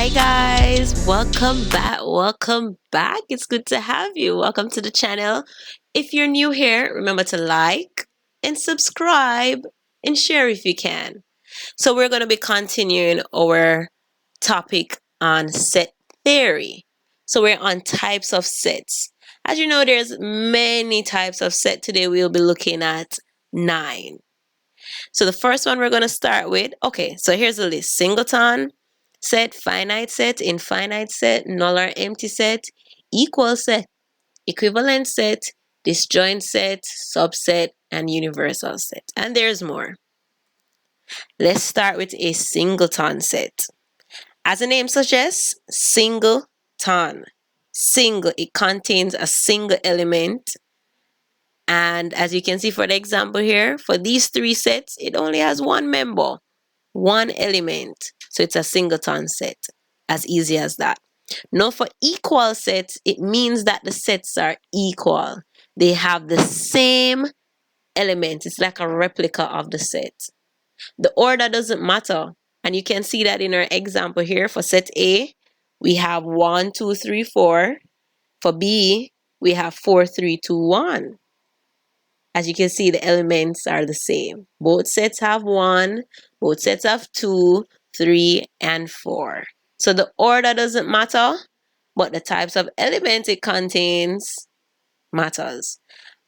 Hi guys, welcome back. Welcome back. It's good to have you. Welcome to the channel. If you're new here, remember to like and subscribe and share if you can. So we're going to be continuing our topic on set theory. So we're on types of sets. As you know, there's many types of set. Today we'll be looking at 9. So the first one we're going to start with, okay, so here's the list. Singleton set, finite set, infinite set, null or empty set, equal set, equivalent set, disjoint set, subset, and universal set. And there's more. Let's start with a singleton set. As the name suggests, singleton. Single, it contains a single element. And as you can see for the example here, for these 3 sets, it only has one member, one element. So it's a singleton set. As easy as that. Now for equal sets, it means that the sets are equal. They have the same element. It's like a replica of the set. The order doesn't matter. And you can see that in our example here. For set A, we have 1, 2, 3, 4. For B, we have 4, 3, 2, 1. As you can see, the elements are the same. Both sets have 1, both sets have 2, 3, and 4. So the order doesn't matter, but the types of elements it contains matters.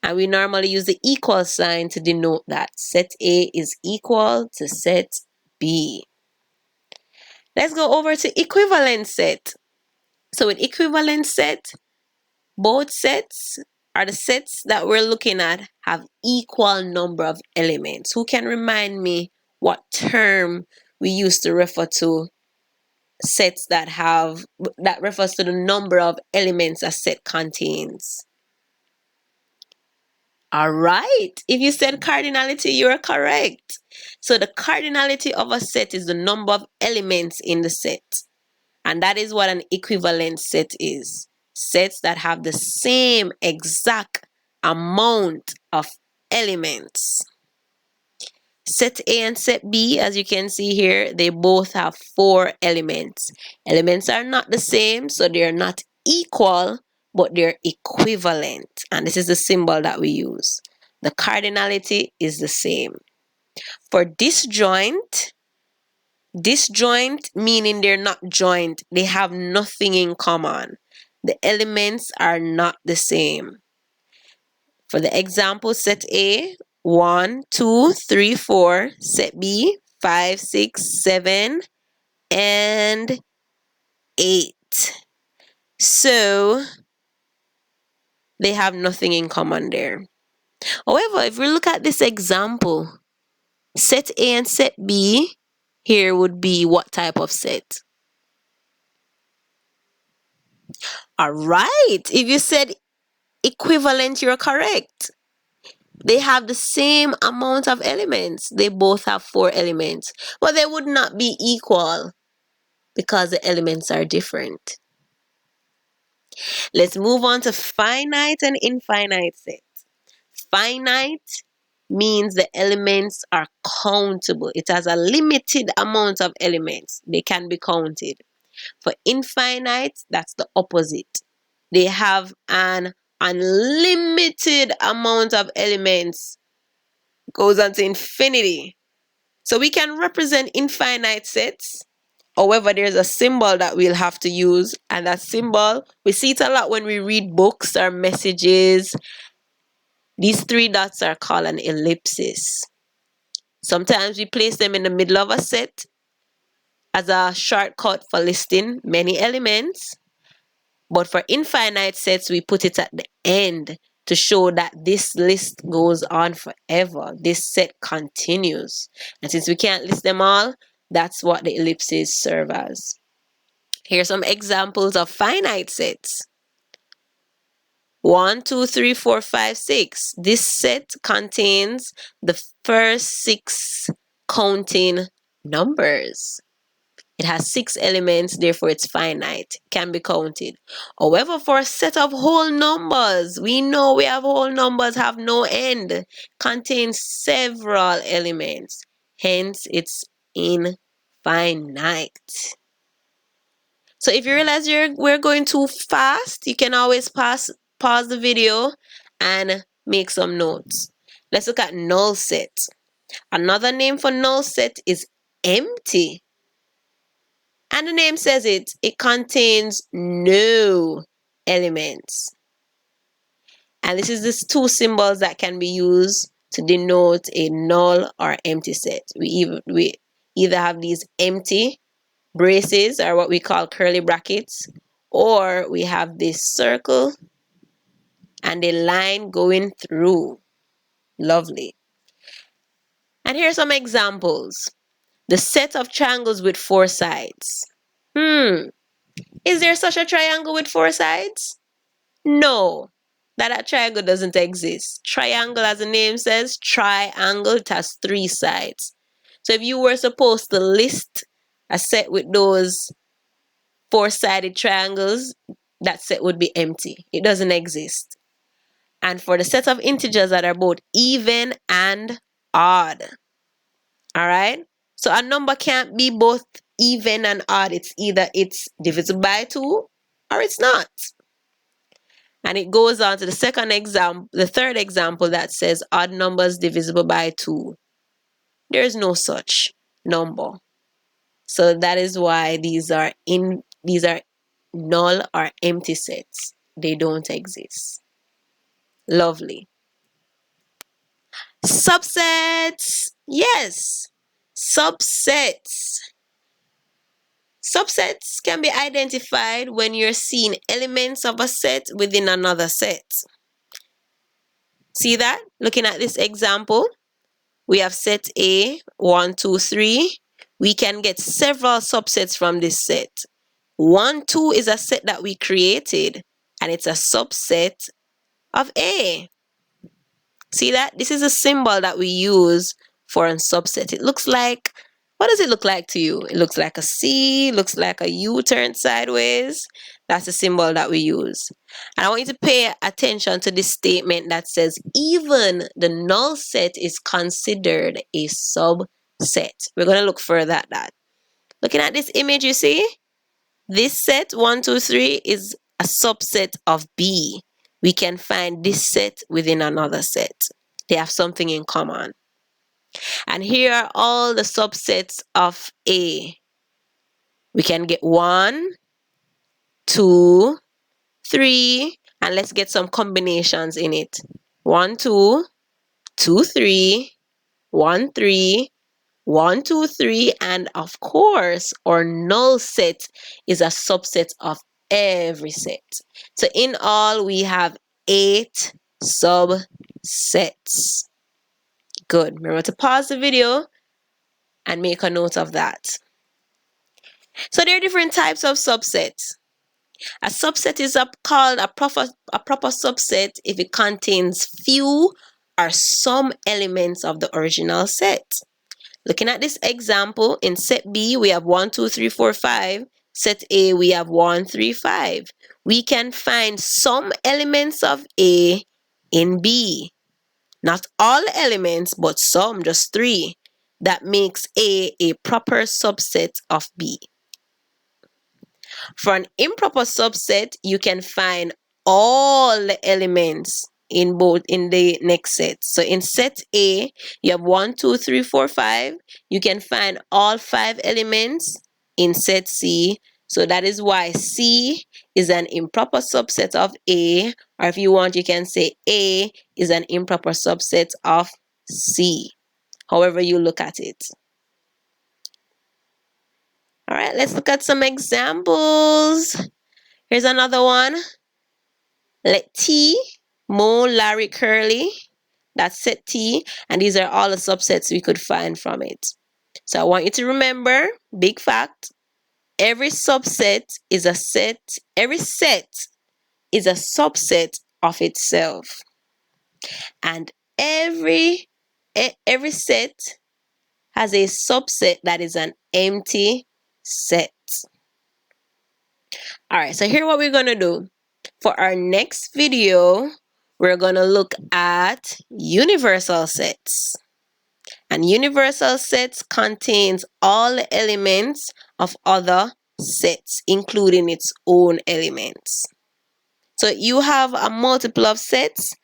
And we normally use the equal sign to denote that set A is equal to set B. Let's go over to equivalence set. So with equivalence set, both sets are the sets that we're looking at have equal number of elements. Who can remind me what term we used to refer to sets that refers to the number of elements a set contains? All right. If you said cardinality, you're correct. So the cardinality of a set is the number of elements in the set. And that is what an equivalent set is. Sets that have the same exact amount of elements. Set A and set B, as you can see here, they both have 4 elements. Elements are not the same, so they're not equal, but they're equivalent. And this is the symbol that we use. The cardinality is the same. For disjoint meaning they're not joined. They have nothing in common. The elements are not the same. For the example, set A, 1, 2, 3, 4. Set B, 5, 6, 7, and 8. So they have nothing in common there. However, if we look at this example, set A and set B here would be what type of set? All right. If you said equivalent, you're correct. They have the same amount of elements. They both have 4 elements, but they would not be equal because the elements are different. Let's move on to finite and infinite sets. Finite means the elements are countable. It has a limited amount of elements. They can be counted. For infinite, that's the opposite. They have an unlimited amount of elements. Goes on to infinity. So we can represent infinite sets. However, there's a symbol that we'll have to use, and that symbol, we see it a lot when we read books or messages. These 3 dots are called an ellipsis. Sometimes we place them in the middle of a set as a shortcut for listing many elements. But for infinite sets, we put it at the end to show that this list goes on forever. This set continues. And since we can't list them all, that's what the ellipses serve as. Here are some examples of finite sets. 1, 2, 3, 4, 5, 6. This set contains the first 6 counting numbers. It has 6 elements, therefore it's finite, can be counted. However, for a set of whole numbers, we know we have whole numbers have no end, contains several elements. Hence, it's infinite. So if you realize we're going too fast, you can always pause the video and make some notes. Let's look at null set. Another name for null set is empty. And the name says it contains no elements. And this is these two symbols that can be used to denote a null or empty set. We either have these empty braces, or what we call curly brackets, or we have this circle and a line going through. Lovely. And here are some examples. The set of triangles with 4 sides. Is there such a triangle with 4 sides? No, that triangle doesn't exist. Triangle, as the name says, triangle, it has 3 sides. So if you were supposed to list a set with those 4-sided triangles, that set would be empty. It doesn't exist. And for the set of integers that are both even and odd, all right? So a number can't be both even and odd. It's either it's divisible by 2 or it's not. And it goes on to the third example that says odd numbers divisible by 2. There's no such number. So that is why these are null or empty sets. They don't exist. Lovely. Subsets. Yes. Subsets. Subsets can be identified when you're seeing elements of a set within another set. See that? Looking at this example, we have set A, 1, 2, 3. We can get several subsets from this set. 1, 2 is a set that we created, and it's a subset of A. See that? This is a symbol that we use for a subset. It looks like, what does it look like to you? It looks like a C, looks like a U turned sideways. That's the symbol that we use. And I want you to pay attention to this statement that says, even the null set is considered a subset. We're going to look further at that. Looking at this image, you see? This set, 1, 2, 3, is a subset of B. We can find this set within another set. They have something in common. And here are all the subsets of A. We can get 1, 2, 3, and let's get some combinations in it. 1, 2, 2, 3, 1, 3, 1, 2, 3, and of course, our null set is a subset of every set. So in all, we have 8 subsets. Good. Remember to pause the video and make a note of that. So there are different types of subsets. A subset is called a proper subset if it contains few or some elements of the original set. Looking at this example, in set B, we have 1, 2, 3, 4, 5. Set A, we have 1, 3, 5. We can find some elements of A in B. Not all elements, but some, just 3. That makes A proper subset of B. For an improper subset, you can find all the elements in the next set. So in set A, you have 1, 2, 3, 4, 5. You can find all 5 elements in set C. So that is why C is an improper subset of A, or if you want, you can say A is an improper subset of C, however you look at it. All right, let's look at some examples. Here's another one. Let T, Mo, Larry, Curly. That's set T, and these are all the subsets we could find from it. So I want you to remember, big fact, every subset is a set, every set is a subset of itself. And every set has a subset that is an empty set. All right, so here's what we're going to do. For our next video, we're going to look at universal sets. And universal sets contains all the elements of other sets, including its own elements. So you have a multiple of sets,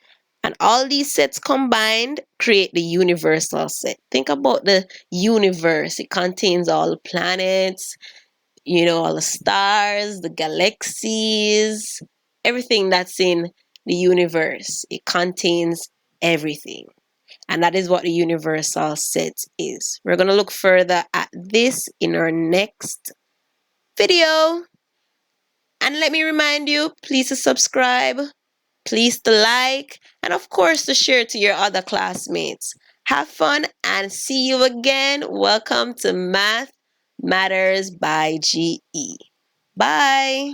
and all these sets combined create the universal set. Think about the universe. It contains all the planets, all the stars, the galaxies, everything that's in the universe. It contains everything. And that is what the universal set is. We're going to look further at this in our next video. And let me remind you, please to subscribe, please to like, and of course to share to your other classmates. Have fun and see you again. Welcome to Math Matters by GE. Bye.